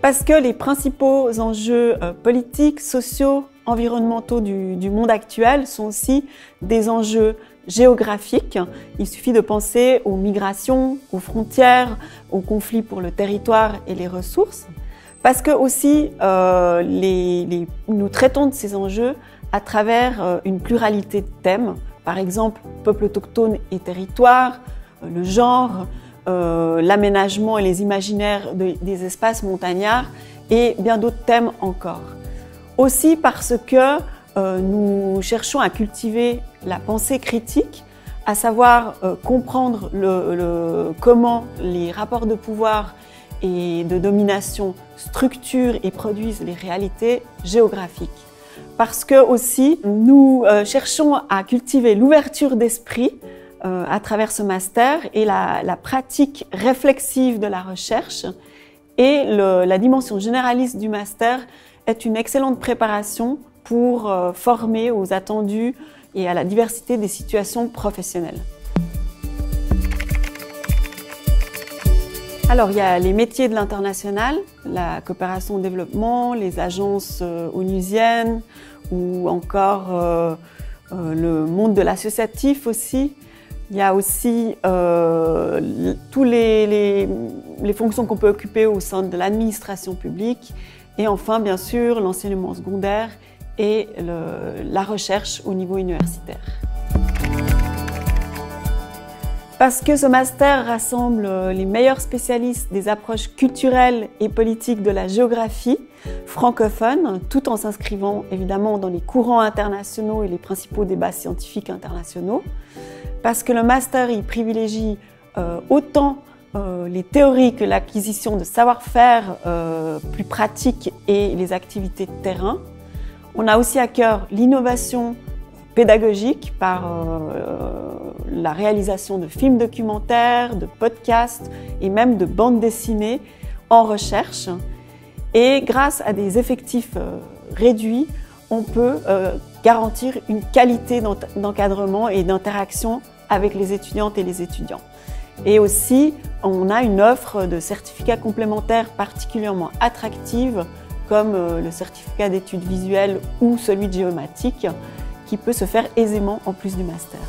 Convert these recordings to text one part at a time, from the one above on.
Parce que les principaux enjeux politiques, sociaux, environnementaux du monde actuel sont aussi des enjeux géographiques. Il suffit de penser aux migrations, aux frontières, aux conflits pour le territoire et les ressources. Parce que aussi, nous traitons de ces enjeux à travers une pluralité de thèmes. Par exemple, peuples autochtones et territoires, le genre, l'aménagement et les imaginaires des espaces montagnards et bien d'autres thèmes encore. Aussi parce que nous cherchons à cultiver la pensée critique, à savoir comprendre comment les rapports de pouvoir et de domination structurent et produisent les réalités géographiques. Parce que aussi, nous cherchons à cultiver l'ouverture d'esprit à travers ce master et la pratique réflexive de la recherche. Et la dimension généraliste du master est une excellente préparation pour former aux attendus et à la diversité des situations professionnelles. Alors, il y a les métiers de l'international, la coopération au développement, les agences onusiennes ou encore le monde de l'associatif aussi. Il y a aussi toutes les fonctions qu'on peut occuper au sein de l'administration publique. Et enfin, bien sûr, l'enseignement secondaire et la recherche au niveau universitaire. Parce que ce master rassemble les meilleurs spécialistes des approches culturelles et politiques de la géographie francophone, tout en s'inscrivant évidemment dans les courants internationaux et les principaux débats scientifiques internationaux. Parce que le master il privilégie autant les théories que l'acquisition de savoir-faire plus pratiques et les activités de terrain. On a aussi à cœur l'innovation pédagogique par la réalisation de films documentaires, de podcasts et même de bandes dessinées en recherche. Et grâce à des effectifs réduits, on peut garantir une qualité d'encadrement et d'interaction avec les étudiantes et les étudiants. Et aussi, on a une offre de certificats complémentaires particulièrement attractive, comme le certificat d'études visuelles ou celui de géomatique, qui peut se faire aisément en plus du master.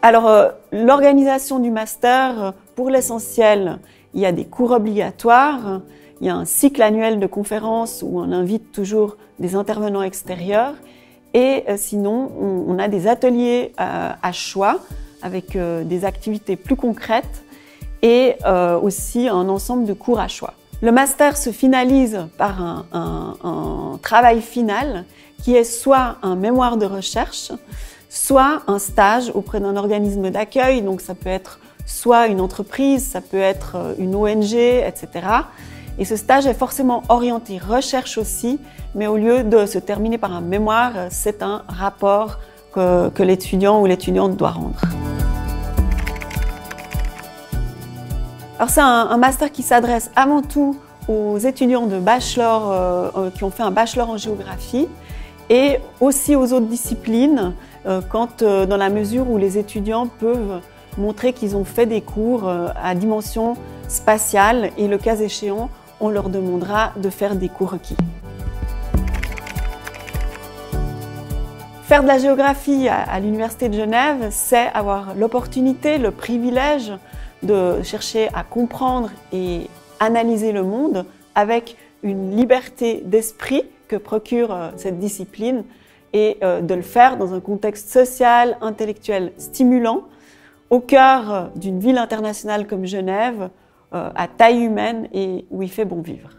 Alors, l'organisation du master, pour l'essentiel, il y a des cours obligatoires, il y a un cycle annuel de conférences où on invite toujours des intervenants extérieurs et sinon, on a des ateliers à choix avec des activités plus concrètes et aussi un ensemble de cours à choix. Le master se finalise par un travail final qui est soit un mémoire de recherche, soit un stage auprès d'un organisme d'accueil. Donc ça peut être soit une entreprise, ça peut être une ONG, etc. Et ce stage est forcément orienté recherche aussi, mais au lieu de se terminer par un mémoire, c'est un rapport que l'étudiant ou l'étudiante doit rendre. Alors c'est un master qui s'adresse avant tout aux étudiants de bachelor qui ont fait un bachelor en géographie et aussi aux autres disciplines dans la mesure où les étudiants peuvent montrer qu'ils ont fait des cours à dimension spatiale et le cas échéant, on leur demandera de faire des cours requis. Faire de la géographie à l'Université de Genève, c'est avoir l'opportunité, le privilège de chercher à comprendre et analyser le monde avec une liberté d'esprit que procure cette discipline et de le faire dans un contexte social, intellectuel stimulant, au cœur d'une ville internationale comme Genève, à taille humaine et où il fait bon vivre.